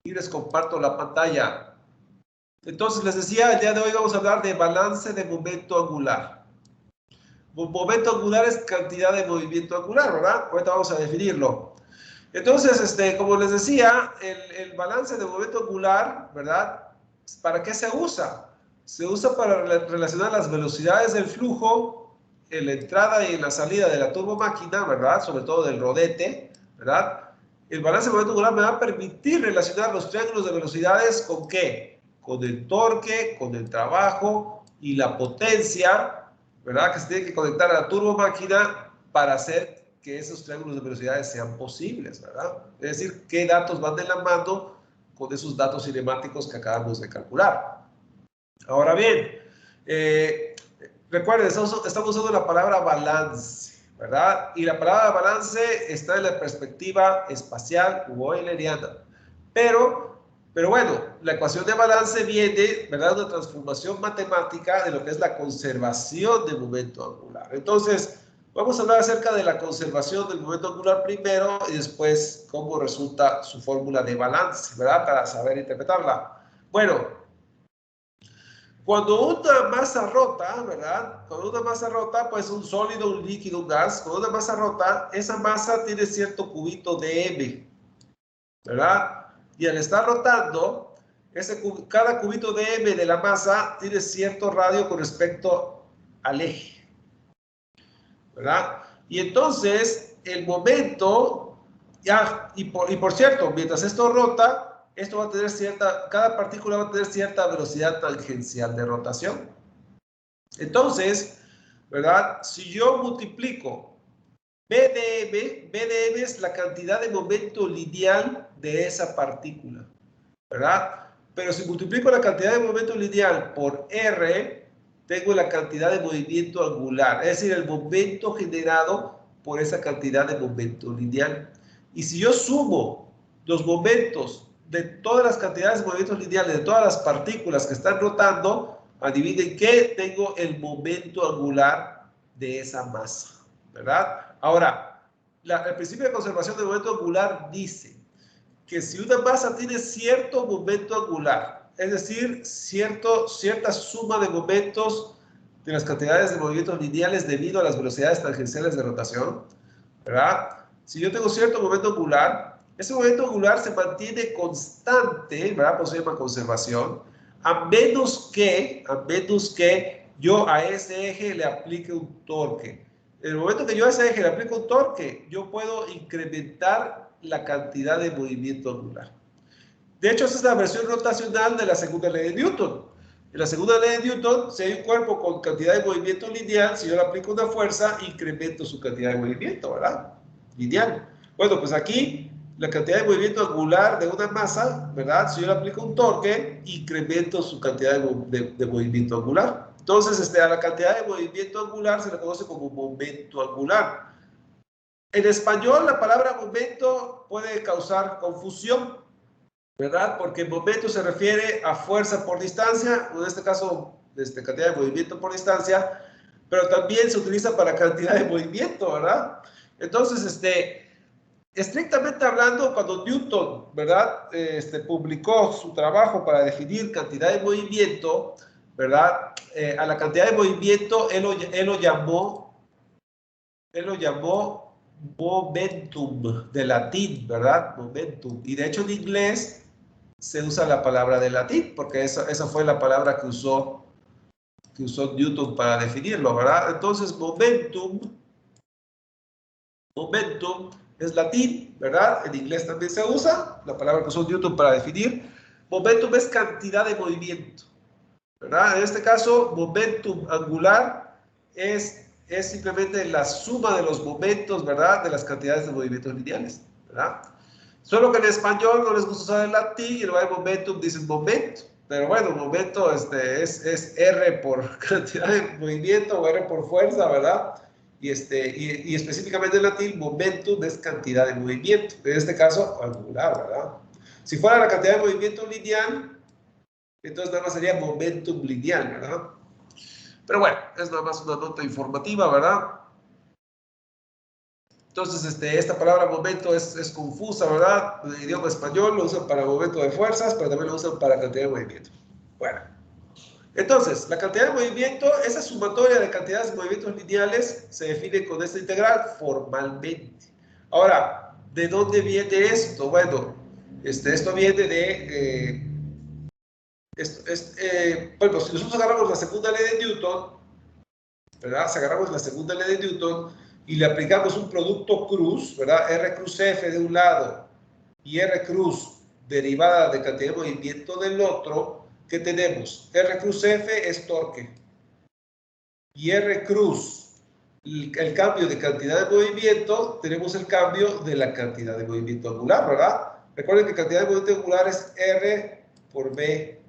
Y les comparto la pantalla. Entonces, les decía, el día de hoy vamos a hablar de balance de momento angular. Momento angular es cantidad de movimiento angular, ¿verdad? Ahorita vamos a definirlo. Entonces, como les decía, el balance de momento angular, ¿verdad? ¿Para qué se usa? Se usa para relacionar las velocidades del flujo en la entrada y en la salida de la turbomáquina, ¿verdad? Sobre todo del rodete, ¿verdad? El balance de momento angular me va a permitir relacionar los triángulos de velocidades ¿con qué? Con el torque, con el trabajo y la potencia, ¿verdad? Que se tiene que conectar a la turbomáquina para hacer que esos triángulos de velocidades sean posibles, ¿verdad? Es decir, qué datos van de la mano con esos datos cinemáticos que acabamos de calcular. Ahora bien, recuerden, estamos usando la palabra balance, ¿verdad? Y la palabra balance está en la perspectiva espacial u euleriana. Pero bueno, la ecuación de balance viene, ¿verdad? Una transformación matemática de lo que es la conservación del momento angular. Entonces, vamos a hablar acerca de la conservación del momento angular primero y después cómo resulta su fórmula de balance, ¿verdad? Para saber interpretarla. Bueno, cuando una masa rota, ¿verdad? Cuando una masa rota, pues un sólido, un líquido, un gas, cuando una masa rota, esa masa tiene cierto cubito de M, ¿verdad? Y al estar rotando, cada cubito de M de la masa tiene cierto radio con respecto al eje, ¿verdad? Y entonces, el momento, y por cierto, mientras esto rota, esto va a tener cada partícula va a tener cierta velocidad tangencial de rotación. Entonces, ¿verdad? Si yo multiplico BdM es la cantidad de momento lineal de esa partícula, ¿verdad? Pero si multiplico la cantidad de momento lineal por R, tengo la cantidad de movimiento angular, es decir, el momento generado por esa cantidad de momento lineal. Y si yo sumo los momentos de todas las cantidades de movimientos lineales, de todas las partículas que están rotando, adivinen qué, tengo el momento angular de esa masa, ¿verdad? Ahora, el principio de conservación del momento angular dice que si una masa tiene cierto momento angular, es decir, cierta suma de momentos de las cantidades de movimientos lineales debido a las velocidades tangenciales de rotación, ¿verdad? Si yo tengo cierto momento angular, ese momento angular se mantiene constante, ¿verdad? Por eso se llama conservación, a menos que yo a ese eje le aplique un torque. En el momento que yo a ese eje le aplico un torque, yo puedo incrementar la cantidad de movimiento angular. De hecho, esa es la versión rotacional de la segunda ley de Newton. En la segunda ley de Newton, si hay un cuerpo con cantidad de movimiento lineal, si yo le aplico una fuerza, incremento su cantidad de movimiento, ¿verdad? Lineal. Bueno, pues aquí, la cantidad de movimiento angular de una masa, ¿verdad? Si yo le aplico un torque, incremento su cantidad de movimiento angular. Entonces, a la cantidad de movimiento angular se le conoce como momento angular. En español, la palabra momento puede causar confusión, ¿verdad? Porque momento se refiere a fuerza por distancia, en este caso, cantidad de movimiento por distancia, pero también se utiliza para cantidad de movimiento, ¿verdad? Entonces, estrictamente hablando, cuando Newton, ¿verdad? Publicó su trabajo para definir cantidad de movimiento, ¿verdad? A la cantidad de movimiento, él lo llamó momentum, de latín, ¿verdad? Momentum. Y de hecho en inglés se usa la palabra de latín, porque esa fue la palabra que usó Newton para definirlo, ¿verdad? Entonces, momentum es latín, ¿verdad? En inglés también se usa, la palabra que usó Newton para definir. Momentum es cantidad de movimiento, ¿verdad? En este caso, momentum angular es simplemente la suma de los momentos, ¿verdad? De las cantidades de movimientos lineales, ¿verdad? Solo que en español no les gusta usar el latín y en lugar de momentum dicen momento. Pero bueno, momento es R por cantidad de movimiento o R por fuerza, ¿verdad? Y específicamente en latín, momentum es cantidad de movimiento. En este caso, angular, ¿verdad? Si fuera la cantidad de movimiento lineal, entonces nada más sería momentum lineal, ¿verdad? Pero bueno, es nada más una nota informativa, ¿verdad? Entonces, esta palabra momento es confusa, ¿verdad? En el idioma español lo usan para momento de fuerzas, pero también lo usan para cantidad de movimiento. Bueno, entonces, la cantidad de movimiento, esa sumatoria de cantidades de movimientos lineales se define con esta integral formalmente. Ahora, ¿de dónde viene esto? Bueno, esto viene de... bueno, si nosotros agarramos la segunda ley de Newton, ¿verdad? Si agarramos la segunda ley de Newton y le aplicamos un producto cruz, ¿verdad? R cruz F de un lado y R cruz derivada de cantidad de movimiento del otro, ¿qué tenemos? R cruz F es torque y R cruz, el cambio de cantidad de movimiento, tenemos el cambio de la cantidad de movimiento angular, ¿verdad? Recuerden que cantidad de movimiento angular es R por B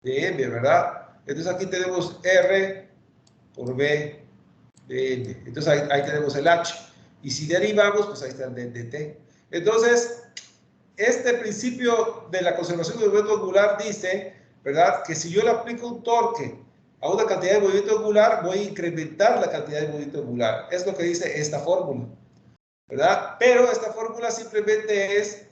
de M, ¿verdad? Entonces aquí tenemos R por B de M. Entonces ahí tenemos el H. Y si derivamos, pues ahí está el dt. Entonces, este principio de la conservación del movimiento angular dice, ¿verdad?, que si yo le aplico un torque a una cantidad de movimiento angular, voy a incrementar la cantidad de movimiento angular. Es lo que dice esta fórmula, ¿verdad? Pero esta fórmula simplemente es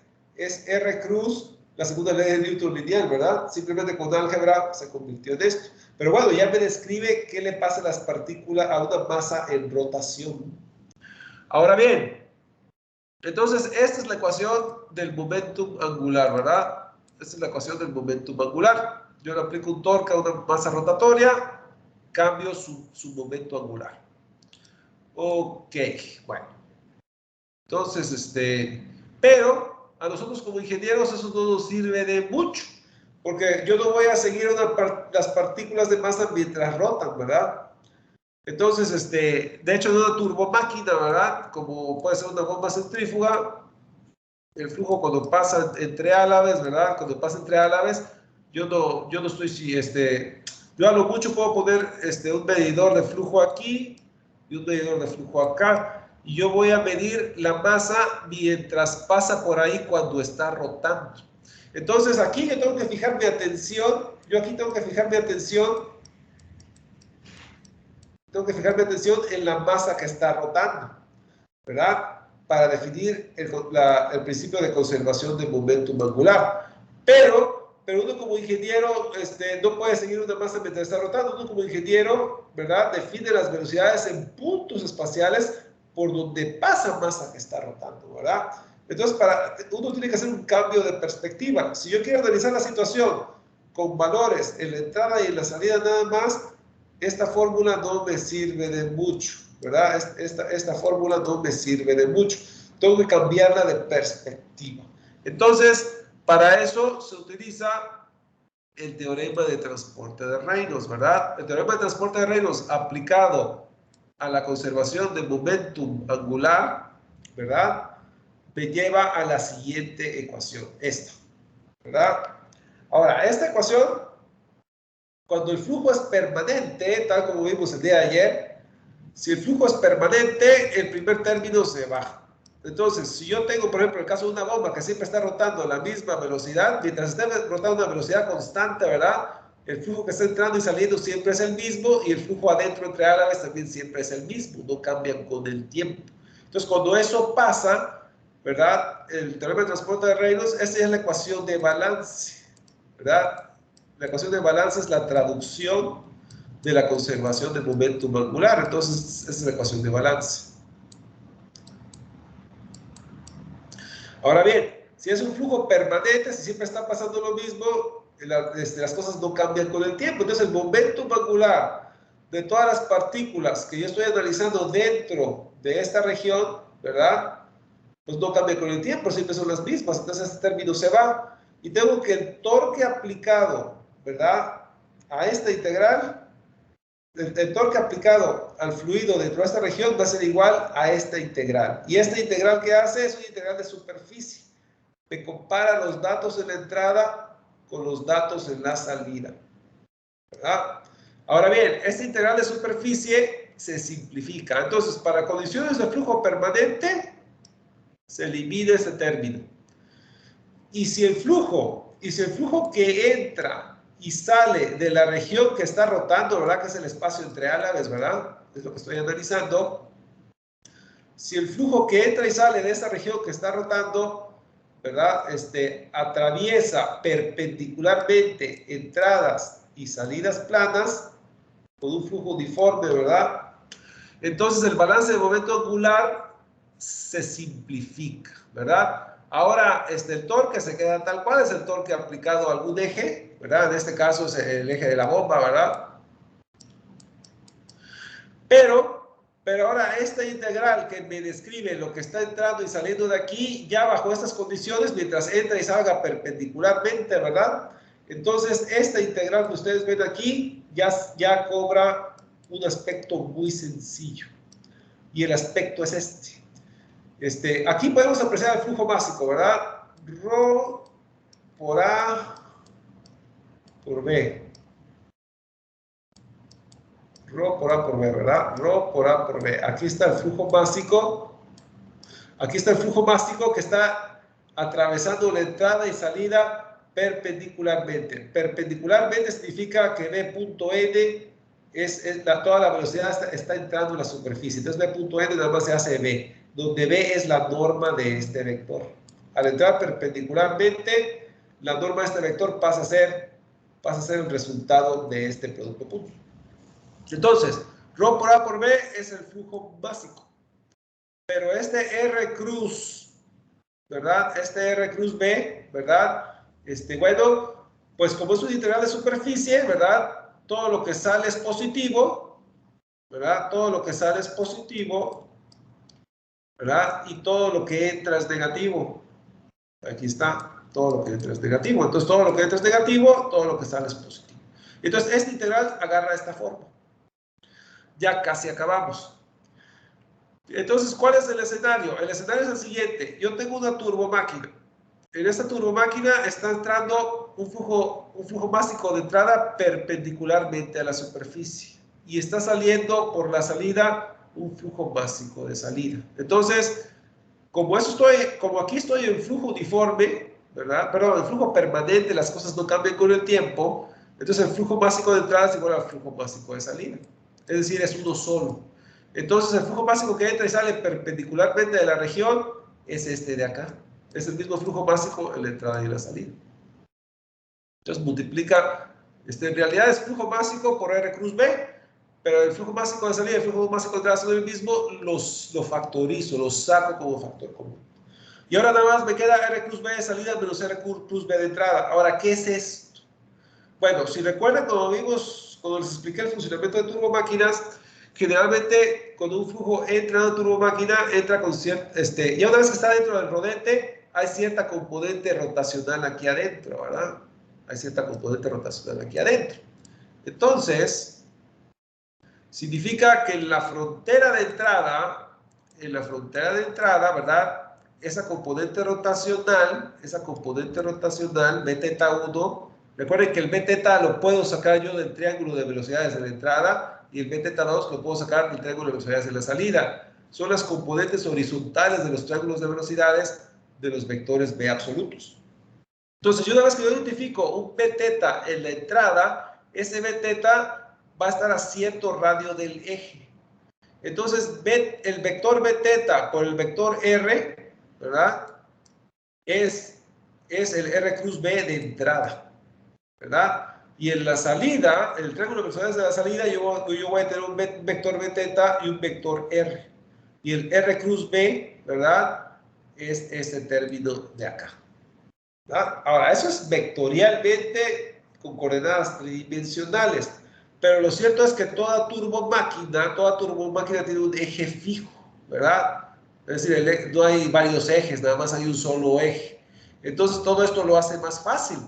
R cruz, la segunda ley de Newton lineal, ¿verdad? Simplemente con álgebra se convirtió en esto. Pero bueno, ya me describe qué le pasa a las partículas a una masa en rotación. Ahora bien, entonces esta es la ecuación del momentum angular, ¿verdad? Esta es la ecuación del momentum angular. Yo le aplico un torque a una masa rotatoria, cambio su momento angular. Ok, bueno. Entonces, pero a nosotros como ingenieros eso no nos sirve de mucho, porque yo no voy a seguir las partículas de masa mientras rotan, ¿verdad? Entonces, de hecho, en una turbomáquina, ¿verdad? Como puede ser una bomba centrífuga, el flujo cuando pasa entre álabes, ¿verdad? Cuando pasa entre álabes, yo no estoy, yo a lo mucho puedo poner un medidor de flujo aquí y un medidor de flujo acá. Y yo voy a medir la masa mientras pasa por ahí cuando está rotando. Entonces aquí yo tengo que fijar mi atención, en la masa que está rotando, ¿verdad? Para definir el principio de conservación del momentum angular. Pero uno como ingeniero no puede seguir una masa mientras está rotando. Uno como ingeniero, ¿verdad?, define las velocidades en puntos espaciales por donde pasa masa que está rotando, ¿verdad? Entonces, uno tiene que hacer un cambio de perspectiva. Si yo quiero analizar la situación con valores en la entrada y en la salida nada más, esta fórmula no me sirve de mucho, ¿verdad? Esta fórmula no me sirve de mucho. Tengo que cambiarla de perspectiva. Entonces, para eso se utiliza el teorema de transporte de Reynolds, ¿verdad? El teorema de transporte de Reynolds aplicado a la conservación del momentum angular, ¿verdad?, me lleva a la siguiente ecuación, esta, ¿verdad? Ahora, esta ecuación, cuando el flujo es permanente, tal como vimos el día de ayer, si el flujo es permanente, el primer término se baja. Entonces, si yo tengo, por ejemplo, el caso de una bomba que siempre está rotando a la misma velocidad, mientras esté rotando a una velocidad constante, ¿verdad?, el flujo que está entrando y saliendo siempre es el mismo y el flujo adentro entre álabes también siempre es el mismo, no cambian con el tiempo. Entonces, cuando eso pasa, ¿verdad?, el teorema de transporte de Reynolds, esta es la ecuación de balance, ¿verdad? La ecuación de balance es la traducción de la conservación del momentum angular. Entonces, esa es la ecuación de balance. Ahora bien, si es un flujo permanente, si siempre está pasando lo mismo, las cosas no cambian con el tiempo. Entonces, el momentum angular de todas las partículas que yo estoy analizando dentro de esta región, ¿verdad?, pues no cambia con el tiempo, siempre son las mismas. Entonces, este término se va. Y tengo que el torque aplicado, ¿verdad?, a esta integral, el torque aplicado al fluido dentro de esta región va a ser igual a esta integral. ¿Y esta integral qué hace? Es una integral de superficie. Me compara los datos en la entrada con los datos en la salida, ¿verdad? Ahora bien, esta integral de superficie se simplifica. Entonces, para condiciones de flujo permanente, se elimina ese término. Y si el flujo que entra y sale de la región que está rotando, ¿verdad?, que es el espacio entre álabes, ¿verdad?, es lo que estoy analizando, si el flujo que entra y sale de esta región que está rotando, ¿verdad? Atraviesa perpendicularmente entradas y salidas planas con un flujo uniforme, ¿verdad? Entonces el balance de momento angular se simplifica, ¿verdad? Ahora el torque se queda tal cual, es el torque aplicado a algún eje, ¿verdad? En este caso es el eje de la bomba, ¿verdad? Pero ahora esta integral que me describe lo que está entrando y saliendo de aquí, ya bajo estas condiciones, mientras entra y salga perpendicularmente, ¿verdad? Entonces, esta integral que ustedes ven aquí ya cobra un aspecto muy sencillo. Y el aspecto es este. Aquí podemos apreciar el flujo básico, ¿verdad? Rho por A por B. Rho por A por B, ¿verdad? Rho por A por B. Aquí está el flujo básico. Aquí está el flujo básico que está atravesando la entrada y salida perpendicularmente. Perpendicularmente significa que B punto N toda la velocidad está entrando en la superficie. Entonces B punto N nada más se hace B, donde B es la norma de este vector. Al entrar perpendicularmente, la norma de este vector pasa a ser el resultado de este producto punto. Entonces, Rho por A por B es el flujo básico. Pero este R cruz, ¿verdad? Este R cruz B, ¿verdad? Bueno, pues como es un integral de superficie, ¿verdad? Todo lo que sale es positivo, ¿verdad? Todo lo que sale es positivo, ¿verdad? Y todo lo que entra es negativo. Aquí está, todo lo que entra es negativo. Entonces, todo lo que entra es negativo, todo lo que sale es positivo. Entonces, esta integral agarra esta forma. Ya casi acabamos. Entonces, ¿cuál es el escenario? El escenario es el siguiente. Yo tengo una turbomáquina. En esta turbomáquina está entrando un flujo básico de entrada perpendicularmente a la superficie. Y está saliendo por la salida un flujo básico de salida. Entonces, como aquí estoy en flujo uniforme, ¿verdad? Perdón, en flujo permanente, las cosas no cambian con el tiempo. Entonces, el flujo básico de entrada es igual al flujo básico de salida. Es decir, es uno solo. Entonces, el flujo básico que entra y sale perpendicularmente de la región es este de acá. Es el mismo flujo básico en la entrada y en la salida. Entonces, multiplica, en realidad es flujo básico por R cruz B, pero el flujo básico de salida y el flujo básico de entrada son el mismo, lo factorizo, lo saco como factor común. Y ahora nada más me queda R cruz B de salida menos R cruz B de entrada. Ahora, ¿qué es esto? Bueno, si recuerdan cuando les expliqué el funcionamiento de turbomáquinas, generalmente cuando un flujo entra en una turbomáquina, entra con cierto, ya una vez que está dentro del rodete, hay cierta componente rotacional aquí adentro, ¿verdad? Hay cierta componente rotacional aquí adentro. Entonces, significa que en la frontera de entrada, ¿verdad? Esa componente rotacional, Bθ1, recuerden que el Bθ lo puedo sacar yo del triángulo de velocidades en la entrada y el Bθ2 lo puedo sacar del triángulo de velocidades en la salida. Son las componentes horizontales de los triángulos de velocidades de los vectores B absolutos. Entonces, una vez que yo identifico un Bθ en la entrada, ese Bθ va a estar a cierto radio del eje. Entonces, el vector Bθ por el vector R, ¿verdad? Es el R cruz B de entrada, ¿verdad? Y en la salida, en el triángulo de velocidades de la salida, yo voy a tener un vector Bθ y un vector R. Y el R cruz B, ¿verdad? Es este término de acá. ¿Verdad? Ahora, eso es vectorialmente con coordenadas tridimensionales. Pero lo cierto es que toda turbomáquina tiene un eje fijo, ¿verdad? Es decir, no hay varios ejes, nada más hay un solo eje. Entonces, todo esto lo hace más fácil,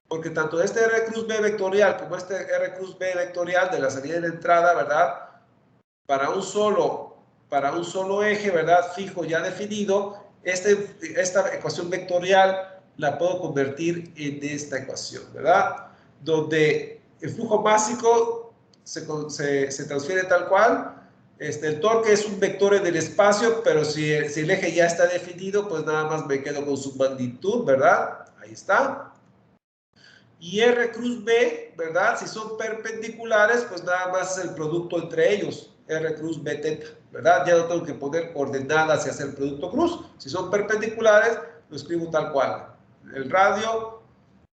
porque tanto este R cruz B vectorial como este R cruz B vectorial de la salida y la entrada, ¿verdad? Para un solo eje, ¿verdad? Fijo, ya definido, esta ecuación vectorial la puedo convertir en esta ecuación, ¿verdad? Donde el flujo básico se transfiere tal cual. El torque es un vector en el espacio, pero si el eje ya está definido, pues nada más me quedo con su magnitud, ¿verdad? Ahí está. Y R cruz B, ¿verdad? Si son perpendiculares, pues nada más es el producto entre ellos, R cruz B θ, ¿verdad? Ya no tengo que poner coordenadas y hacer producto cruz. Si son perpendiculares, lo escribo tal cual. El radio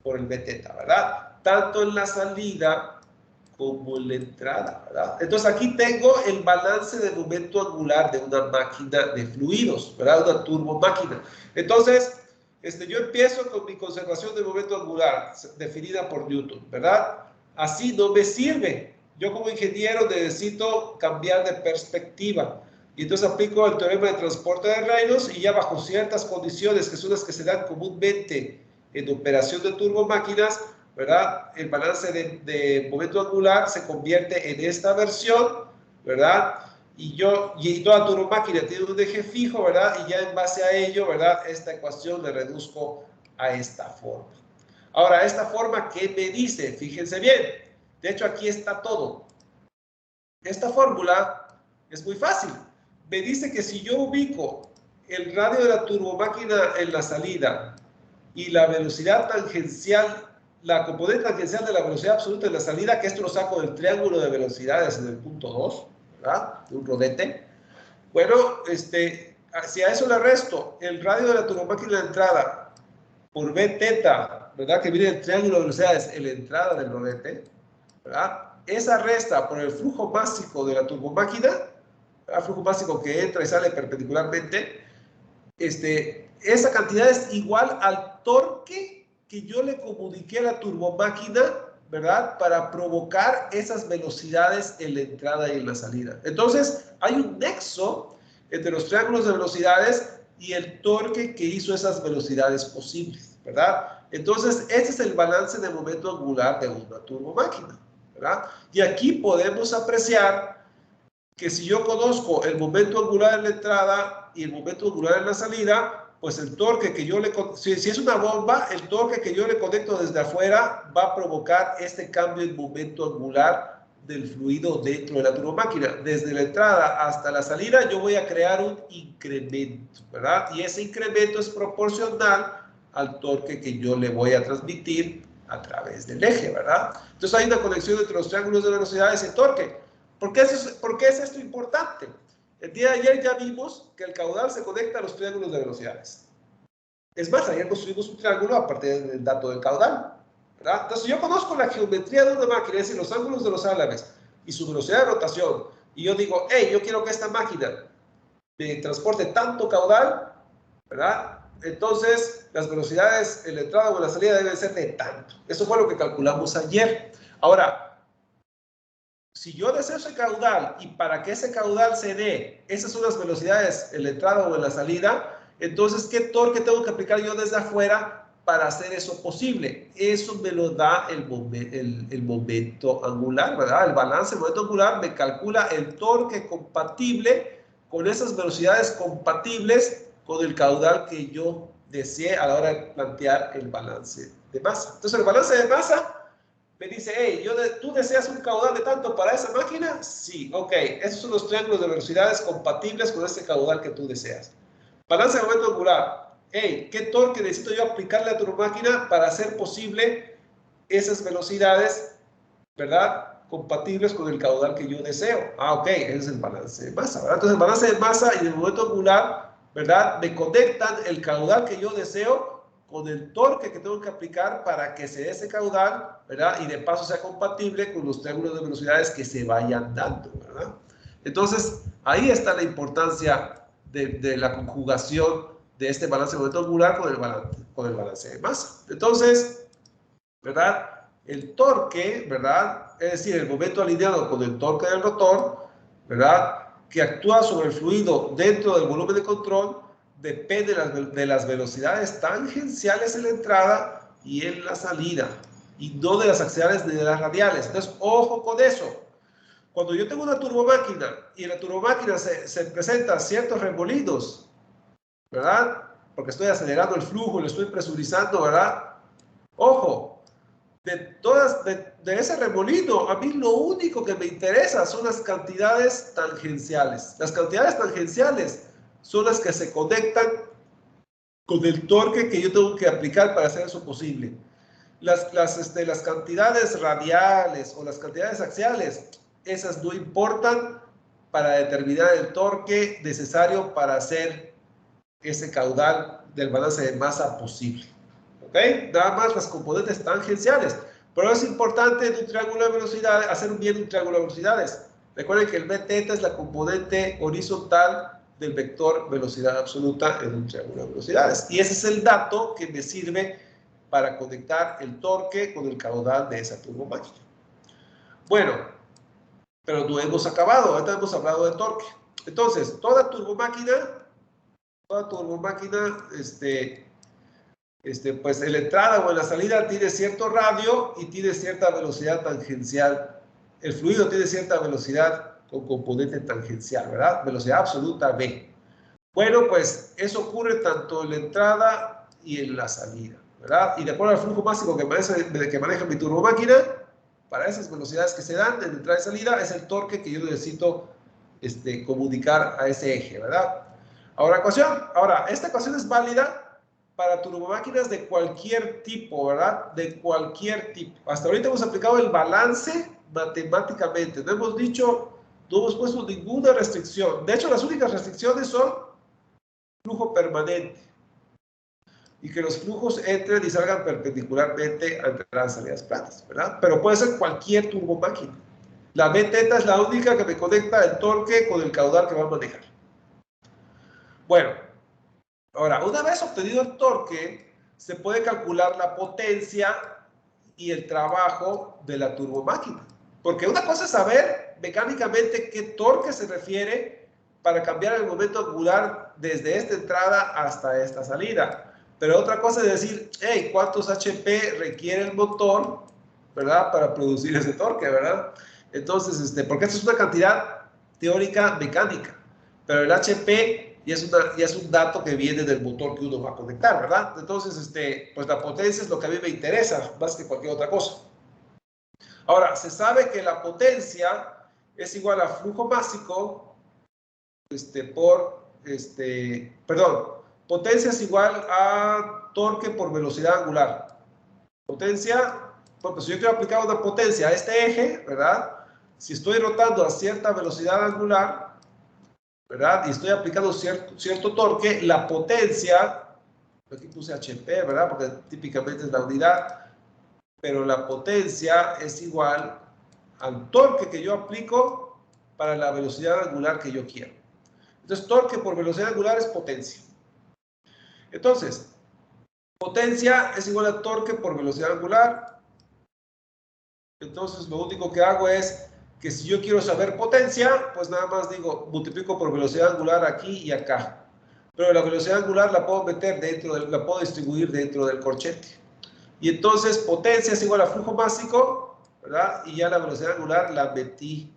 por el Bθ, ¿verdad? Tanto en la salida como en la entrada, ¿verdad? Entonces aquí tengo el balance de momento angular de una máquina de fluidos, ¿verdad? Una turbomáquina. Entonces, yo empiezo con mi conservación de momento angular definida por Newton, ¿verdad? Así no me sirve. Yo como ingeniero necesito cambiar de perspectiva. Y entonces aplico el teorema de transporte de Reynolds y ya bajo ciertas condiciones que son las que se dan comúnmente en operación de turbomáquinas, ¿verdad? El balance de momento angular se convierte en esta versión, ¿verdad? Y toda turbomáquina tiene un eje fijo, ¿verdad? Y ya en base a ello, ¿verdad? Esta ecuación le reduzco a esta forma. Ahora, esta forma, ¿qué me dice? Fíjense bien. De hecho, aquí está todo. Esta fórmula es muy fácil. Me dice que si yo ubico el radio de la turbomáquina en la salida y la velocidad tangencial, la componente tangencial de la velocidad absoluta en la salida, que esto lo saco del triángulo de velocidades en el punto 2, ¿verdad? De un rodete. Bueno, si a eso le resto el radio de la turbomáquina en la entrada por Bθ, ¿verdad? Que viene del triángulo de velocidades en la entrada del rodete, ¿verdad? Esa resta por el flujo básico de la turbomáquina, el flujo básico que entra y sale perpendicularmente, esa cantidad es igual al torque que yo le comuniqué a la turbomáquina, ¿verdad? Para provocar esas velocidades en la entrada y en la salida. Entonces, hay un nexo entre los triángulos de velocidades y el torque que hizo esas velocidades posibles, ¿verdad? Entonces, ese es el balance de momento angular de una turbomáquina, ¿verdad? Y aquí podemos apreciar que si yo conozco el momento angular en la entrada y el momento angular en la salida, pues el torque que yo le... Si es una bomba, el torque que yo le conecto desde afuera va a provocar este cambio en momento angular del fluido dentro de la turbomáquina. Desde la entrada hasta la salida yo voy a crear un incremento, ¿verdad? Y ese incremento es proporcional al torque que yo le voy a transmitir a través del eje, ¿verdad? Entonces hay una conexión entre los triángulos de velocidades y torque. ¿Por qué es esto importante? El día de ayer ya vimos que el caudal se conecta a los triángulos de velocidades. Es más, ayer construimos un triángulo a partir del dato del caudal, ¿verdad? Entonces, yo conozco la geometría de una máquina, es decir, los ángulos de los álabes y su velocidad de rotación, y yo digo, hey, yo quiero que esta máquina me transporte tanto caudal, ¿verdad? Entonces, las velocidades en la entrada o en la salida deben ser de tanto. Eso fue lo que calculamos ayer. Ahora, si yo deseo ese caudal y para que ese caudal se dé, esas son las velocidades en la entrada o en la salida, entonces, ¿qué torque tengo que aplicar yo desde afuera para hacer eso posible? Eso me lo da el momento angular, ¿verdad? El balance del momento angular me calcula el torque compatible con esas velocidades compatibles con el caudal que yo desee a la hora de plantear el balance de masa. Entonces, el balance de masa me dice, hey, ¿tú deseas un caudal de tanto para esa máquina? Sí, ok. Esos son los triángulos de velocidades compatibles con ese caudal que tú deseas. Balance de momento angular. Hey, ¿qué torque necesito yo aplicarle a tu máquina para hacer posible esas velocidades, ¿verdad? Compatibles con el caudal que yo deseo. Ah, ok, ese es el balance de masa, ¿verdad? Entonces, el balance de masa y el momento angular, ¿verdad? Me conectan el caudal que yo deseo con el torque que tengo que aplicar para que se dé ese caudal, ¿verdad? Y de paso sea compatible con los triángulos de velocidades que se vayan dando, ¿verdad? Entonces, ahí está la importancia de la conjugación de este balance de momento angular con el balance de masa. Entonces, ¿verdad? El torque, ¿verdad? Es decir, el momento alineado con el torque del rotor, ¿verdad? Que actúa sobre el fluido dentro del volumen de control, depende de las velocidades tangenciales en la entrada y en la salida, y no de las axiales ni de las radiales. Entonces, ojo con eso. Cuando yo tengo una turbomáquina y en la turbomáquina se presentan ciertos remolinos, ¿verdad? Porque estoy acelerando el flujo, lo estoy presurizando, ¿verdad? Ojo, de ese remolino, a mí lo único que me interesa son las cantidades tangenciales. Las cantidades tangenciales son las que se conectan con el torque que yo tengo que aplicar para hacer eso posible. Las cantidades radiales o las cantidades axiales, esas no importan para determinar el torque necesario para hacer ese caudal del balance de masa posible. ¿Ok? Nada más las componentes tangenciales. Pero es importante en un triángulo de velocidades, hacer bien un triángulo de velocidades. Recuerden que el Bθ es la componente horizontal del vector velocidad absoluta en un triángulo de velocidades. Y ese es el dato que me sirve para conectar el torque con el caudal de esa turbomáquina. Bueno, pero no hemos acabado. Ahorita hemos hablado de torque. Entonces, toda turbomáquina, pues en la entrada o en la salida tiene cierto radio y tiene cierta velocidad tangencial. El fluido tiene cierta velocidad con componente tangencial, ¿verdad? Velocidad absoluta V. Bueno, pues eso ocurre tanto en la entrada y en la salida, ¿verdad? Y de acuerdo al flujo máximo que maneja mi turbomáquina, para esas velocidades que se dan en entrada y salida, es el torque que yo necesito comunicar a ese eje, ¿verdad? Ahora, esta ecuación es válida para turbomáquinas de cualquier tipo, ¿verdad? De cualquier tipo. Hasta ahorita hemos aplicado el balance matemáticamente. No hemos puesto ninguna restricción. De hecho, las únicas restricciones son flujo permanente y que los flujos entren y salgan perpendicularmente a entradas y salidas planas, ¿verdad? Pero puede ser cualquier turbomáquina. La Bθ es la única que me conecta el torque con el caudal que va a manejar. Bueno, ahora, una vez obtenido el torque, se puede calcular la potencia y el trabajo de la turbomáquina. Porque una cosa es saber mecánicamente qué torque se refiere para cambiar el momento angular desde esta entrada hasta esta salida. Pero otra cosa es decir, hey, ¿cuántos HP requiere el motor, ¿verdad? Para producir ese torque, ¿verdad? Entonces, porque esto es una cantidad teórica mecánica. Pero el HP ya es un dato que viene del motor que uno va a conectar, ¿verdad? Entonces, pues la potencia es lo que a mí me interesa, más que cualquier otra cosa. Ahora, se sabe que la potencia es igual a flujo másico potencia es igual a torque por velocidad angular. Potencia, porque si yo quiero aplicar una potencia a este eje, ¿verdad? Si estoy rotando a cierta velocidad angular, ¿verdad? Y estoy aplicando cierto torque, la potencia, aquí puse HP, ¿verdad? Porque típicamente es la unidad, pero la potencia es igual al torque que yo aplico para la velocidad angular que yo quiero. Entonces, torque por velocidad angular es potencia. Entonces, potencia es igual a torque por velocidad angular. Entonces, lo único que hago es que si yo quiero saber potencia, pues nada más digo, multiplico por velocidad angular aquí y acá. Pero la velocidad angular la puedo la puedo distribuir dentro del corchete. Y entonces, potencia es igual a flujo másico, ¿verdad? Y ya la velocidad angular la metí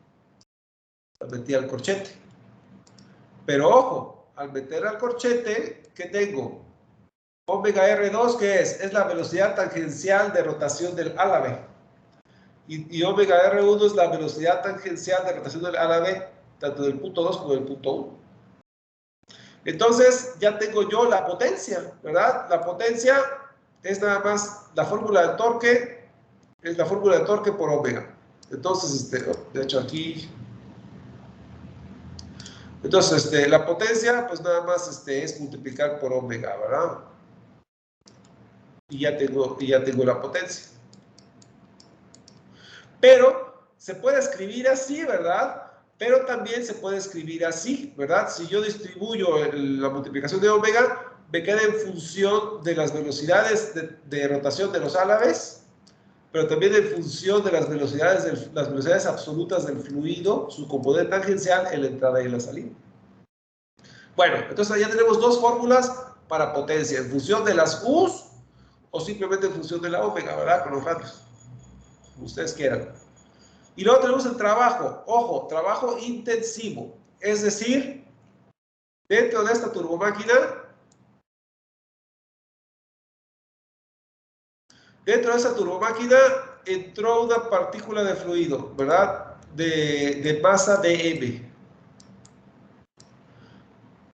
al corchete. Pero ojo, al meter al corchete, ¿qué tengo? Omega R2, ¿qué es? Es la velocidad tangencial de rotación del álave. Y omega R1 es la velocidad tangencial de rotación del álave, tanto del punto 2 como del punto 1. Entonces, ya tengo yo la potencia, ¿verdad? La potencia es nada más la fórmula del torque, es la fórmula del torque por omega. Entonces, de hecho aquí... Entonces, la potencia, pues nada más es multiplicar por omega, ¿verdad? Y ya tengo la potencia. Pero se puede escribir así, ¿verdad? Pero también se puede escribir así, ¿verdad? Si yo distribuyo la multiplicación de omega, me queda en función de las velocidades de rotación de los álaves, pero también en función de las velocidades absolutas del fluido, su componente tangencial en la entrada y en la salida. Bueno, entonces ya tenemos dos fórmulas para potencia, en función de las U's o simplemente en función de la omega, ¿verdad? Con los radios, como ustedes quieran. Y luego tenemos el trabajo, ojo, trabajo intensivo, es decir, dentro de esta turbomáquina, entró una partícula de fluido, ¿verdad? De masa dm.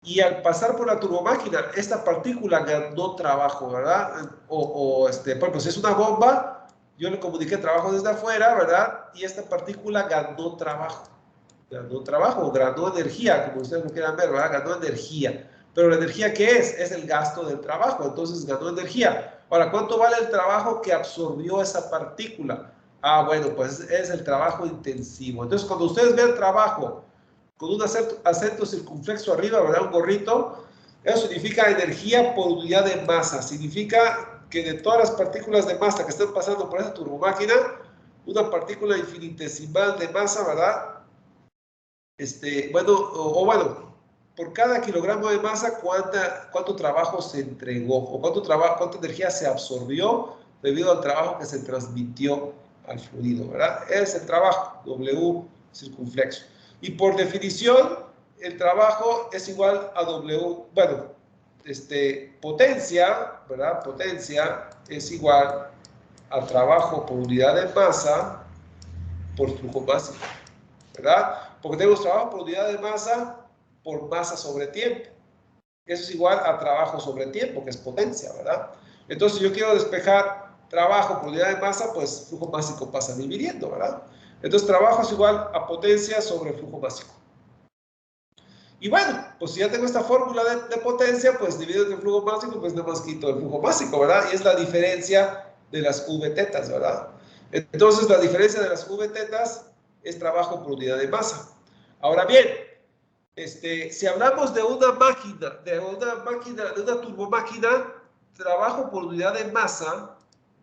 Y al pasar por la turbomáquina, esta partícula ganó trabajo, ¿verdad? Por ejemplo, si es una bomba, yo le comuniqué trabajo desde afuera, ¿verdad? Y esta partícula ganó trabajo. Ganó trabajo, ganó energía, como ustedes lo quieran ver, ¿verdad? Ganó energía. Pero la energía, ¿qué es? Es el gasto del trabajo, entonces ganó energía. Ahora, ¿cuánto vale el trabajo que absorbió esa partícula? Ah, bueno, pues es el trabajo intensivo. Entonces, cuando ustedes vean trabajo con un acento circunflexo arriba, ¿verdad? Un gorrito, eso significa energía por unidad de masa. Significa que de todas las partículas de masa que están pasando por esa turbomáquina, una partícula infinitesimal de masa, ¿verdad? Bueno, por cada kilogramo de masa, ¿cuánto trabajo se entregó? ¿O cuánta energía se absorbió debido al trabajo que se transmitió al fluido, ¿verdad? Es el trabajo, W circunflexo. Y por definición, el trabajo es igual a W, bueno, potencia, ¿verdad? Potencia es igual a trabajo por unidad de masa por flujo másico, ¿verdad? Porque tenemos trabajo por unidad de masa por masa sobre tiempo. Eso es igual a trabajo sobre tiempo, que es potencia, ¿verdad? Entonces, si yo quiero despejar trabajo por unidad de masa, pues flujo másico pasa dividiendo, ¿verdad? Entonces, trabajo es igual a potencia sobre flujo másico. Y bueno, pues si ya tengo esta fórmula de potencia, pues dividido entre el flujo másico, pues nada más quito el flujo másico, ¿verdad? Y es la diferencia de las V tetas, ¿verdad? Entonces, la diferencia de las V tetas es trabajo por unidad de masa. Ahora bien, si hablamos de una máquina, de una turbomáquina, trabajo por unidad de masa,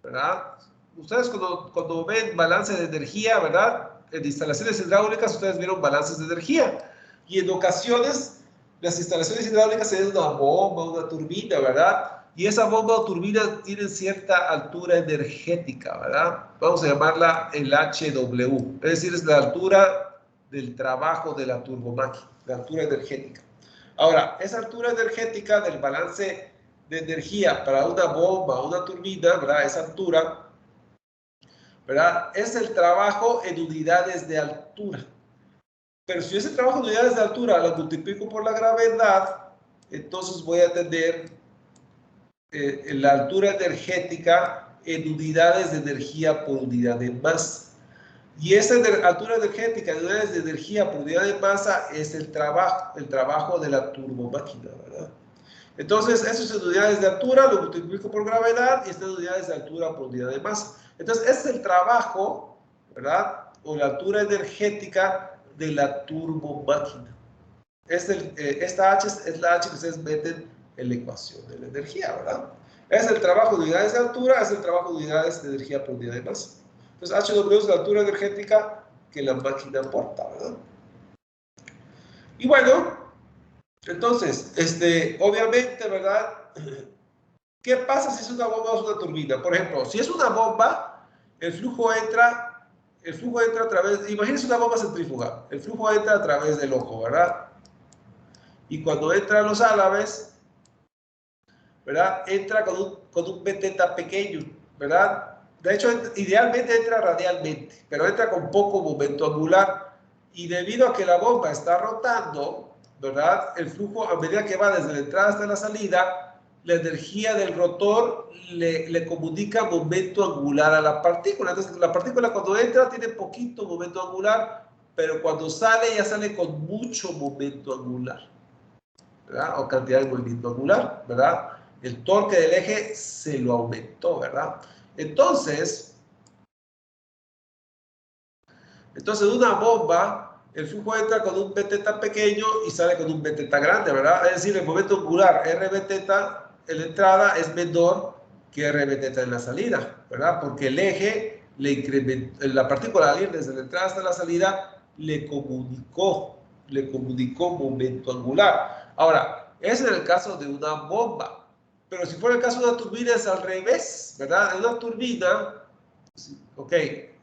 ¿verdad? Ustedes cuando ven balance de energía, ¿verdad? En instalaciones hidráulicas ustedes vieron balances de energía. Y en ocasiones las instalaciones hidráulicas tienen una bomba, una turbina, ¿verdad? Y esa bomba o turbina tiene cierta altura energética, ¿verdad? Vamos a llamarla el HW, es decir, es la altura del trabajo de la turbomáquina, la altura energética. Ahora, esa altura energética del balance de energía para una bomba o una turbina, ¿verdad? Esa altura, ¿verdad? Es el trabajo en unidades de altura. Pero si ese trabajo en unidades de altura lo multiplico por la gravedad, entonces voy a tener la altura energética en unidades de energía por unidad de masa. Y esa altura energética en unidades de energía por unidad de masa es el trabajo de la turbomáquina, ¿verdad? Entonces, eso es en unidades de altura, lo multiplico por gravedad y está en unidades de altura por unidad de masa. Entonces, ese es el trabajo, ¿verdad? O la altura energética de la turbomáquina. Esta H es la H que ustedes meten en la ecuación de la energía, ¿verdad? Es el trabajo de unidades de altura, es el trabajo de unidades de energía por unidad de masa. Entonces, HW es la altura energética que la máquina aporta, ¿verdad? Y bueno, entonces, obviamente, ¿verdad? ¿Qué pasa si es una bomba o es una turbina? Por ejemplo, si es una bomba, el flujo entra a través, imagínense una bomba centrífuga, el flujo entra a través del ojo, ¿verdad? Y cuando entran los álabes, ¿verdad? Entra con un beteta pequeño, ¿verdad? De hecho, idealmente entra radialmente, pero entra con poco momento angular. Y debido a que la bomba está rotando, ¿verdad? El flujo, a medida que va desde la entrada hasta la salida, la energía del rotor le comunica momento angular a la partícula. Entonces, la partícula cuando entra tiene poquito momento angular, pero cuando sale ya sale con mucho momento angular, ¿verdad? O cantidad de movimiento angular, ¿verdad? El torque del eje se lo aumentó, ¿verdad? Entonces una bomba, el flujo entra con un beteta pequeño y sale con un beteta grande, ¿verdad? Es decir, el momento angular R beteta en la entrada es menor que R beteta en la salida, ¿verdad? Porque el eje le incrementó, la partícula al ir desde la entrada hasta la salida le comunicó momento angular. Ahora, es en el caso de una bomba. Pero si fuera el caso de una turbina es al revés, ¿verdad? En una turbina, ok,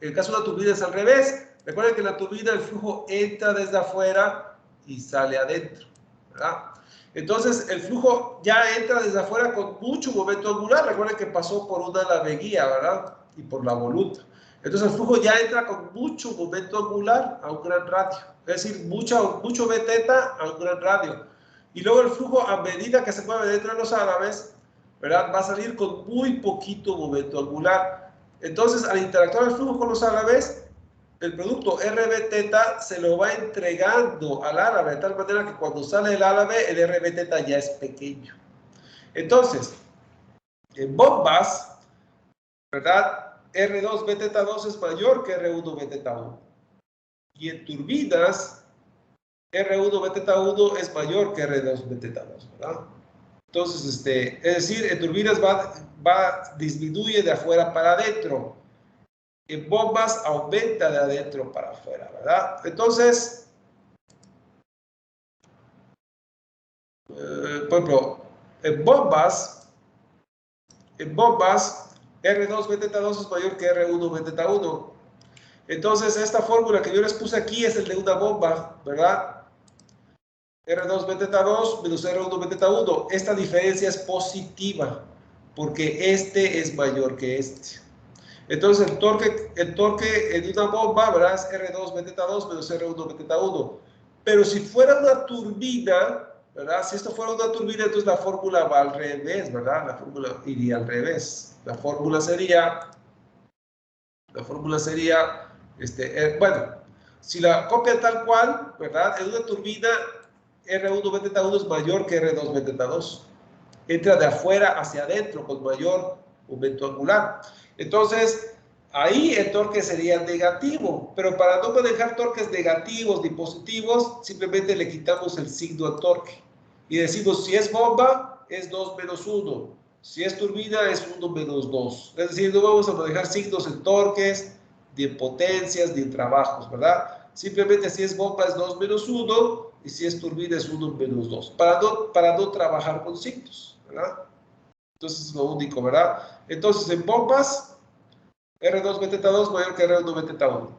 el caso de una turbina es al revés. Recuerden que en la turbina el flujo entra desde afuera y sale adentro, ¿verdad? Entonces el flujo ya entra desde afuera con mucho momento angular. Recuerden que pasó por una naveguía, ¿verdad? Y por la voluta. Entonces el flujo ya entra con mucho momento angular a un gran radio. Es decir, mucho beteta a un gran radio. Y luego el flujo, a medida que se mueve dentro de los álabes, ¿verdad? Va a salir con muy poquito momento angular. Entonces, al interactuar el flujo con los álabes, el producto RB teta se lo va entregando al árabe, de tal manera que cuando sale el árabe, el RB teta ya es pequeño. Entonces, en bombas, ¿verdad? R2 B teta 2 es mayor que R1 B teta 1. Y en turbinas, R1 B teta 1 es mayor que R2 B teta 2, ¿verdad? Entonces, es decir, en turbinas disminuye de afuera para adentro. En bombas aumenta de adentro para afuera, ¿verdad? Entonces, por ejemplo, en bombas, R2 B teta 2 es mayor que R1 B teta 1. Entonces, esta fórmula que yo les puse aquí es el de una bomba, ¿verdad? R2 B teta 2 menos R1 B teta 1. Esta diferencia es positiva porque este es mayor que este. Entonces, el torque en una bomba, ¿verdad? Es R2 B teta 2 menos R1 B teta 1. Pero si fuera una turbina, ¿verdad? Si esto fuera una turbina, entonces la fórmula va al revés, ¿verdad? La fórmula iría al revés. La fórmula sería, bueno, si la copia tal cual, ¿verdad? En una turbina, R1 B teta 1 es mayor que R2 B teta 2. Entra de afuera hacia adentro con mayor momento angular. Entonces, ahí el torque sería negativo, pero para no manejar torques negativos ni positivos, simplemente le quitamos el signo al torque. Y decimos, si es bomba, es 2 menos 1. Si es turbina, es 1 menos 2. Es decir, no vamos a manejar signos en torques, ni en potencias, ni en trabajos, ¿verdad? Simplemente si es bomba es 2 menos 1 y si es turbina es 1 menos 2. Para no trabajar con signos, ¿verdad? Entonces es lo único, ¿verdad? Entonces en bombas, R2 B teta 2 mayor que R1 B teta 1.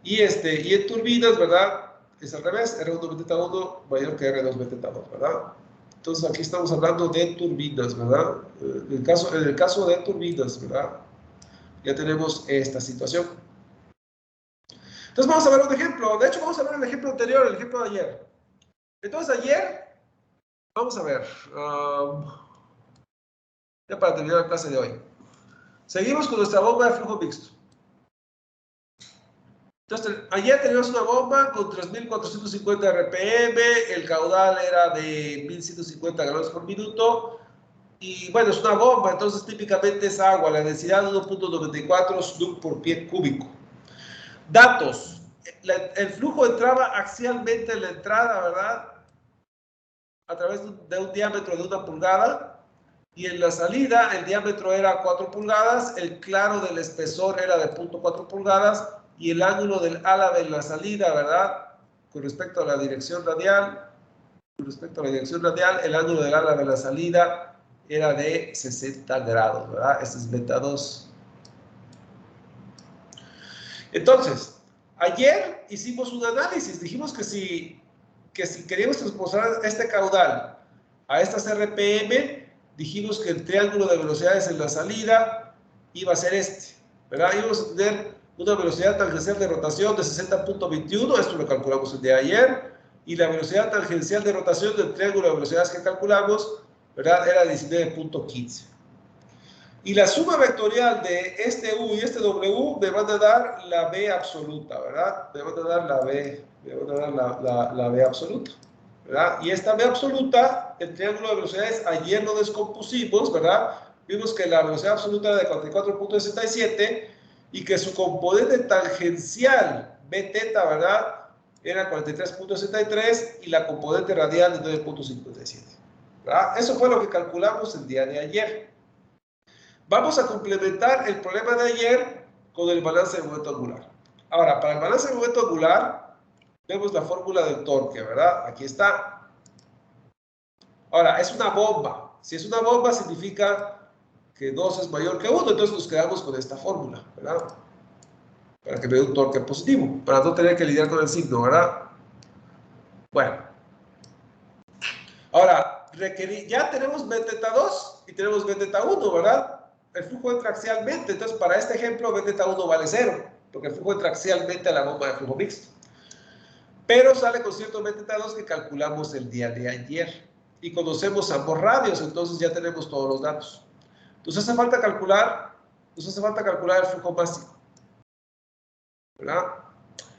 Y en turbinas, ¿verdad? Es al revés, R1 B teta 1 mayor que R2 B teta 2, ¿verdad? Entonces aquí estamos hablando de turbinas, ¿verdad? En el caso de turbinas, ¿verdad? Ya tenemos esta situación. Entonces vamos a ver un ejemplo. De hecho, vamos a ver el ejemplo anterior, el ejemplo de ayer. Entonces ayer, vamos a ver. Ya para terminar la clase de hoy. Seguimos con nuestra bomba de flujo mixto. Entonces, ayer teníamos una bomba con 3.450 RPM, el caudal era de 1.150 galones por minuto, y bueno, es una bomba, entonces típicamente es agua, la densidad de 1.94 Snoop por pie cúbico. Datos, el flujo entraba axialmente en la entrada, ¿verdad? A través de un diámetro de 1 pulgada, y en la salida el diámetro era 4 pulgadas, el claro del espesor era de 0.4 pulgadas, y el ángulo del álabe en la salida, ¿verdad? Con respecto a la dirección radial, el ángulo del álabe en la salida era de 60 grados, ¿verdad? Este es beta 2. Entonces, ayer hicimos un análisis, dijimos que si queríamos transportar este caudal a estas RPM, dijimos que el triángulo de velocidades en la salida iba a ser este, ¿verdad? Íbamos a tener una velocidad tangencial de rotación de 60.21, esto lo calculamos el día de ayer, y la velocidad tangencial de rotación del triángulo de velocidades que calculamos, ¿verdad? Era 19.15. Y la suma vectorial de este U y este W me van a dar la B absoluta, ¿verdad? Me van a dar la B absoluta, ¿verdad? Y esta B absoluta, el triángulo de velocidades, ayer lo descompusimos, ¿verdad? Vimos que la velocidad absoluta era de 44.67 y que su componente tangencial, B teta, ¿verdad? Era 43.63 y la componente radial de 9.57, ¿verdad? Eso fue lo que calculamos el día de ayer. Vamos a complementar el problema de ayer con el balance de momento angular. Ahora, para el balance de momento angular, vemos la fórmula del torque, ¿verdad? Aquí está. Ahora, es una bomba. Si es una bomba, significa que 2 es mayor que 1, entonces nos quedamos con esta fórmula, ¿verdad? Para que me dé un torque positivo, para no tener que lidiar con el signo, ¿verdad? Bueno. Ahora, ya tenemos B teta 2 y tenemos B teta 1, ¿verdad? El flujo entra axialmente, entonces para este ejemplo B teta 1 vale 0, porque el flujo entra axialmente a la bomba de flujo mixto. Pero sale con cierto B teta 2 que calculamos el día de ayer. Y conocemos ambos radios, entonces ya tenemos todos los datos. Nos hace falta calcular el flujo máximo. ¿verdad?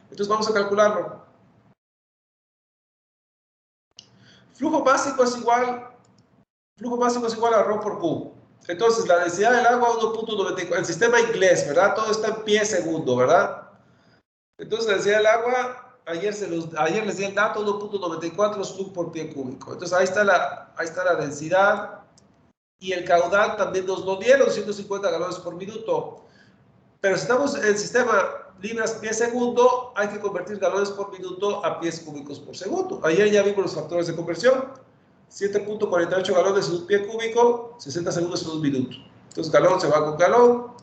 Entonces vamos a calcularlo. Flujo básico es igual a ρ por Q. Entonces, la densidad del agua 1.94. El sistema inglés, ¿verdad? Todo está en pie segundo, ¿verdad? Entonces, la densidad del agua, ayer les di el dato, 1.94 slug por pie cúbico. Entonces, ahí está la densidad. Y el caudal también nos lo dieron, 150 galones por minuto. Pero si estamos en el sistema libras pie segundo, hay que convertir galones por minuto a pies cúbicos por segundo. Ayer ya vimos los factores de conversión. 7.48 galones en un pie cúbico, 60 segundos en un minuto. Entonces, galón se va con galón,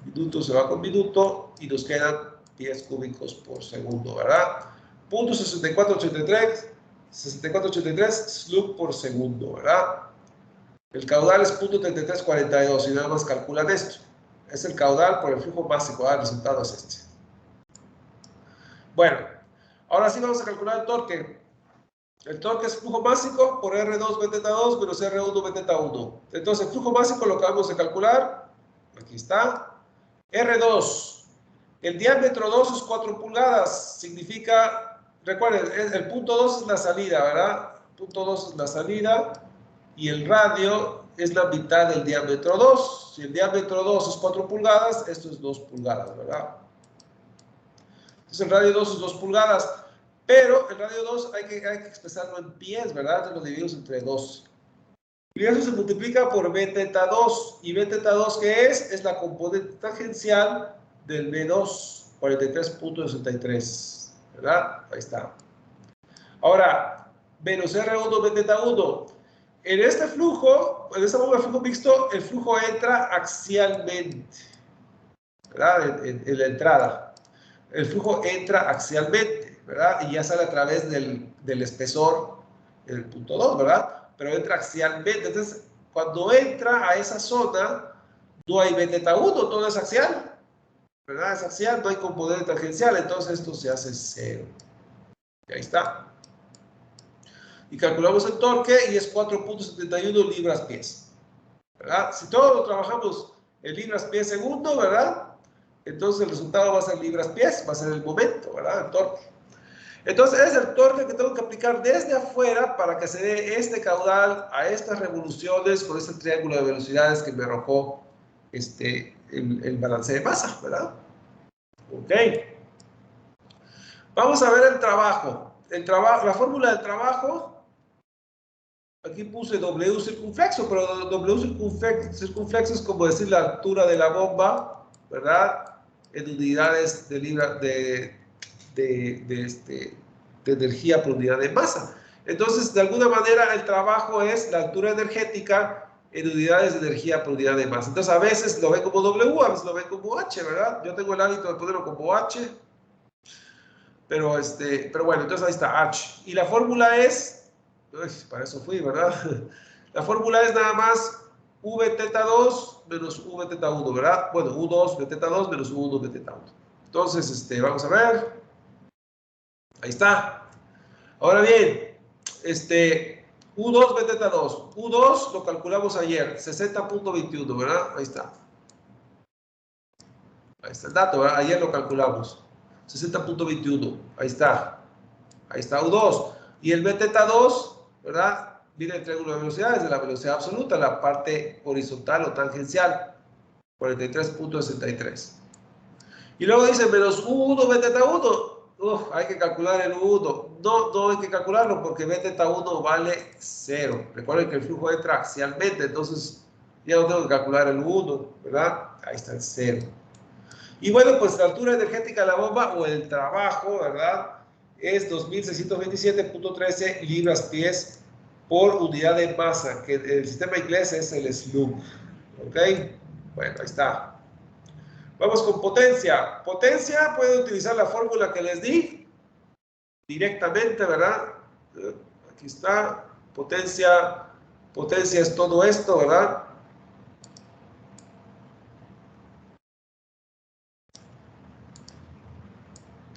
minuto se va con minuto, y nos quedan pies cúbicos por segundo, ¿verdad? Punto 6483 slug por segundo, ¿verdad? El caudal es .3342, y nada más calculan esto. Es el caudal por el flujo básico. El resultado es este. Bueno, ahora sí vamos a calcular el torque. El torque es flujo básico por R2 beteta 2 menos R1 beteta 1. Entonces, el flujo básico lo acabamos de calcular. Aquí está. R2. El diámetro 2 es 4 pulgadas. Significa, recuerden, el punto 2 es la salida, ¿verdad? El punto 2 es la salida. Y el radio es la mitad del diámetro 2. Si el diámetro 2 es 4 pulgadas, esto es 2 pulgadas, ¿verdad? Entonces el radio 2 es 2 pulgadas. Pero el radio 2 hay que expresarlo en pies, ¿verdad? Entonces lo dividimos entre 2. Y eso se multiplica por b teta 2. ¿Y b teta 2 qué es? Es la componente tangencial del B2, 43.63. ¿Verdad? Ahí está. Ahora, menos R1 b teta 1. En este flujo, en esta bomba de flujo mixto, el flujo entra axialmente, ¿verdad? En la entrada. El flujo entra axialmente, ¿verdad? Y ya sale a través del espesor, el punto 2, ¿verdad? Pero entra axialmente. Entonces, cuando entra a esa zona, no hay b teta 1, todo es axial, ¿verdad? Es axial, no hay componente tangencial, entonces esto se hace 0. Y ahí está. Y calculamos el torque y es 4.71 libras-pies, ¿verdad? Si todo lo trabajamos en libras-pies segundo, ¿verdad? Entonces el resultado va a ser libras-pies, va a ser el momento, ¿verdad? El torque. Entonces es el torque que tengo que aplicar desde afuera para que se dé este caudal a estas revoluciones con este triángulo de velocidades que me arrojó el balance de masa, ¿verdad? Ok. Vamos a ver el trabajo. La fórmula del trabajo. Aquí puse W circunflexo, pero W circunflexo es como decir la altura de la bomba, ¿verdad? En unidades de energía por unidad de masa. Entonces, de alguna manera, el trabajo es la altura energética en unidades de energía por unidad de masa. Entonces, a veces lo ven como W, a veces lo ven como H, ¿verdad? Yo tengo el hábito de ponerlo como H, pero bueno, entonces ahí está H. Y la fórmula es... Uy, para eso fui, ¿verdad? La fórmula es nada más V teta 2 menos V teta 1, ¿verdad? Bueno, U2 V teta 2 menos U1 V teta 1. Entonces, vamos a ver. Ahí está. Ahora bien, U2 V teta 2. U2 lo calculamos ayer, 60.21, ¿verdad? Ahí está. Ahí está el dato, ¿verdad? Ayer lo calculamos. 60.21. Ahí está. Ahí está U2. Y el V teta 2, ¿verdad? Viene el triángulo de velocidades de la velocidad absoluta, la parte horizontal o tangencial, 43.63. Y luego dice menos U1 B teta 1. Hay que calcular el U1. No hay que calcularlo porque B teta 1 vale 0. Recuerden que el flujo entra axialmente, entonces ya no tengo que calcular el U1, ¿verdad? Ahí está el 0. Y bueno, pues la altura energética de la bomba o el trabajo, ¿verdad? Es 2627.13 libras-pies por unidad de masa, que el sistema inglés es el slug. ¿Ok? Bueno, ahí está. Vamos con potencia. Potencia, pueden utilizar la fórmula que les di directamente, ¿verdad? Aquí está. Potencia es todo esto, ¿verdad?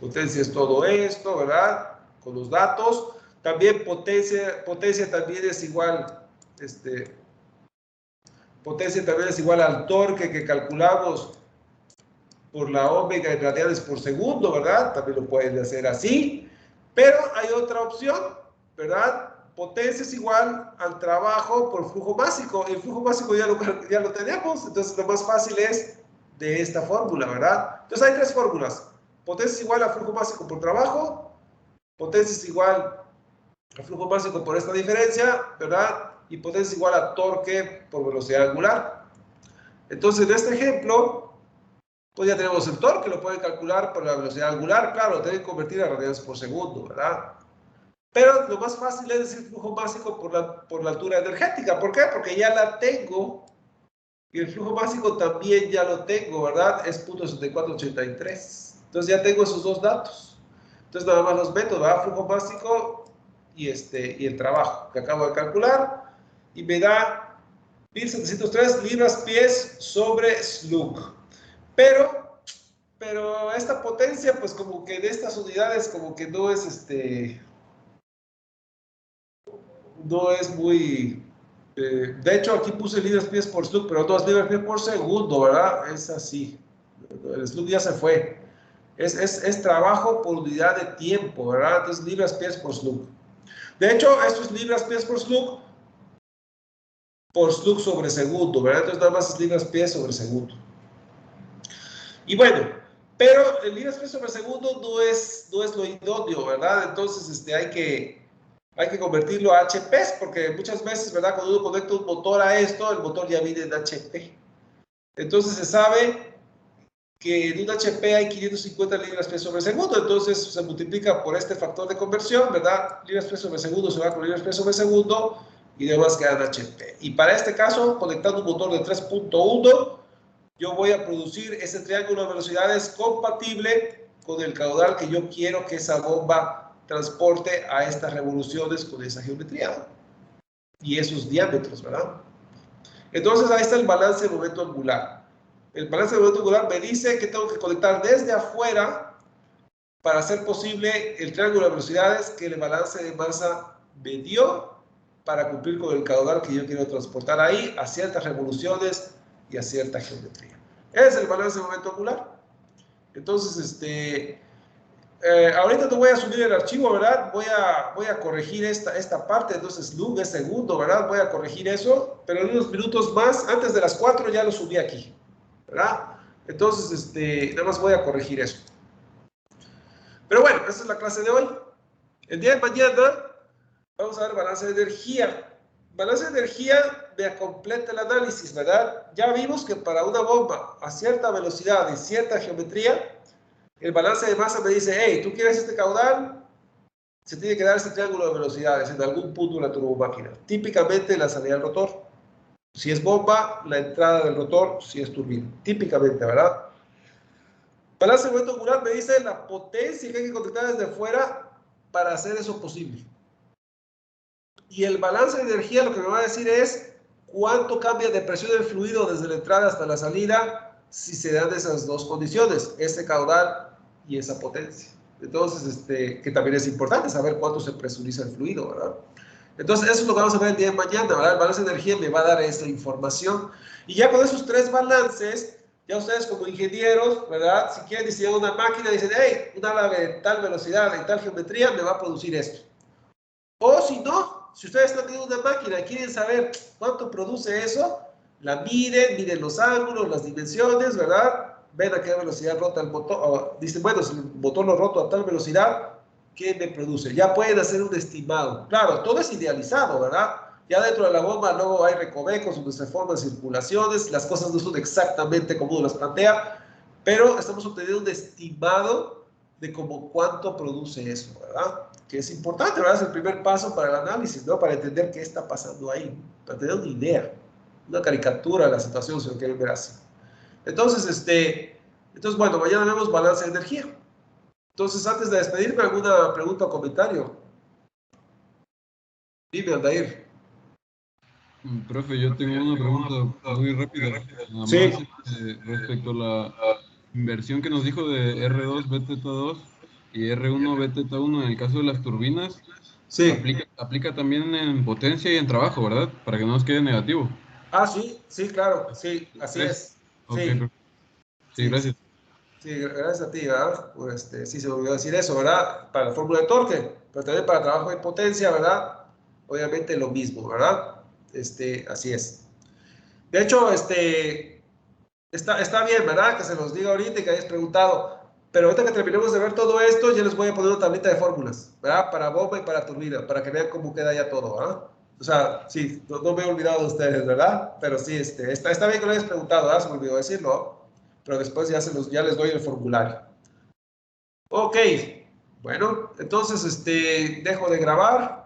Potencia es todo esto, ¿verdad? Con los datos. También potencia también es igual, potencia también es igual al torque que calculamos por la omega en radianes por segundo, ¿verdad? También lo pueden hacer así. Pero hay otra opción, ¿verdad? Potencia es igual al trabajo por flujo másico. El flujo másico ya lo tenemos, entonces lo más fácil es de esta fórmula, ¿verdad? Entonces hay tres fórmulas. Potencia es igual a flujo másico por trabajo, potencia es igual a flujo másico por esta diferencia, ¿verdad? Y potencia es igual a torque por velocidad angular. Entonces, en este ejemplo, pues ya tenemos el torque, lo pueden calcular por la velocidad angular, claro, lo tienen que convertir a radianes por segundo, ¿verdad? Pero lo más fácil es decir flujo másico por la altura energética. ¿Por qué? Porque ya la tengo. Y el flujo másico también ya lo tengo, ¿verdad? Es 0.6483. Entonces ya tengo esos dos datos. Entonces nada más los meto, ¿verdad? Flujo másico y el trabajo que acabo de calcular. Y me da 1703 libras-pies sobre slug. Pero esta potencia, pues como que de estas unidades, como que no es muy... de hecho, aquí puse libras-pies por slug, pero no es libras-pies por segundo, ¿verdad? Es así. El slug ya se fue. Es trabajo por unidad de tiempo, ¿verdad? Entonces, libras-pies por slug. De hecho, esto es libras-pies por slug sobre segundo, ¿verdad? Entonces, nada más es libras-pies sobre segundo. Y bueno, pero el libras-pies sobre segundo no es lo idóneo, ¿verdad? Entonces, hay que convertirlo a HPs, porque muchas veces, ¿verdad? Cuando uno conecta un motor a esto, el motor ya viene en HP. Entonces se sabe que en un HP hay 550 libras-pies sobre segundo, entonces se multiplica por este factor de conversión, ¿verdad? Libras-pies sobre segundo se va con libras-pies sobre segundo y demás quedan HP. Y para este caso, conectando un motor de 3.1, yo voy a producir ese triángulo de velocidades compatible con el caudal que yo quiero que esa bomba transporte a estas revoluciones con esa geometría y esos diámetros, ¿verdad? Entonces ahí está el balance de momento angular. El balance de momento angular me dice que tengo que conectar desde afuera para hacer posible el triángulo de velocidades que el balance de masa me dio para cumplir con el caudal que yo quiero transportar ahí a ciertas revoluciones y a cierta geometría. Ese es el balance de momento angular. Entonces, ahorita no voy a subir el archivo, ¿verdad? Voy a corregir esta parte, entonces slug es segundo, ¿verdad? Voy a corregir eso, pero en unos minutos más, antes de las 4 ya lo subí aquí, ¿verdad? Entonces, nada más voy a corregir eso. Pero bueno, esta es la clase de hoy. El día de mañana vamos a ver balance de energía. Balance de energía me completa el análisis, ¿verdad? Ya vimos que para una bomba a cierta velocidad y cierta geometría, el balance de masa me dice, hey, ¿tú quieres este caudal? Se tiene que dar este triángulo de velocidades en algún punto de la turbomáquina. Típicamente la salida del rotor. Si es bomba, la entrada del rotor, si es turbina. Típicamente, ¿verdad? Balance de momento angular me dice la potencia que hay que conectar desde fuera para hacer eso posible. Y el balance de energía lo que me va a decir es cuánto cambia de presión del fluido desde la entrada hasta la salida si se dan esas dos condiciones, ese caudal y esa potencia. Entonces, que también es importante saber cuánto se presuriza el fluido, ¿verdad? Entonces, eso es lo que vamos a ver el día de mañana, ¿verdad? El balance de energía me va a dar esa información. Y ya con esos tres balances, ya ustedes como ingenieros, ¿verdad? Si quieren diseñar una máquina, dicen, hey, una nave de tal velocidad, en tal geometría, me va a producir esto. O si no, si ustedes están teniendo una máquina y quieren saber cuánto produce eso, la miden los ángulos, las dimensiones, ¿verdad? Ven a qué velocidad rota el motor. Dicen, bueno, si el motor lo roto a tal velocidad, ¿qué me produce? Ya pueden hacer un estimado. Claro, todo es idealizado, ¿verdad? Ya dentro de la bomba luego hay recovecos donde se forman circulaciones, las cosas no son exactamente como uno las plantea, pero estamos obteniendo un estimado de como cuánto produce eso, ¿verdad? Que es importante, ¿verdad? Es el primer paso para el análisis, ¿no? Para entender qué está pasando ahí, para tener una idea, una caricatura de la situación, si lo quieren ver así. Entonces, bueno, mañana vemos balance de energía. Entonces, antes de despedirme, ¿alguna pregunta o comentario? Dime, Aldair. Profe, yo tengo una pregunta muy rápida, nada Sí. más respecto a la inversión que nos dijo de R2 Beta 2 y R1 Beta 1 en el caso de las turbinas. Sí. Aplica también en potencia y en trabajo, ¿verdad? Para que no nos quede negativo. Ah, sí, sí, claro, sí, así ¿Tres? es. Ok, Sí, perfecto. Sí, sí. gracias. Sí, gracias a ti, ¿verdad? Sí, se me olvidó decir eso, ¿verdad? Para la fórmula de torque, pero también para trabajo de potencia, ¿verdad? Obviamente lo mismo, ¿verdad? Así es. De hecho, está bien, ¿verdad? Que se los diga ahorita y que hayas preguntado. Pero ahorita que terminemos de ver todo esto, yo les voy a poner una tablita de fórmulas, ¿verdad? Para bomba y para turbina, para que vean cómo queda ya todo, ¿verdad? O sea, sí, no me he olvidado de ustedes, ¿verdad? Pero sí, está bien que lo hayas preguntado, ¿verdad? Se me olvidó decirlo, ¿no? Pero después ya les doy el formulario. Ok, bueno, entonces dejo de grabar.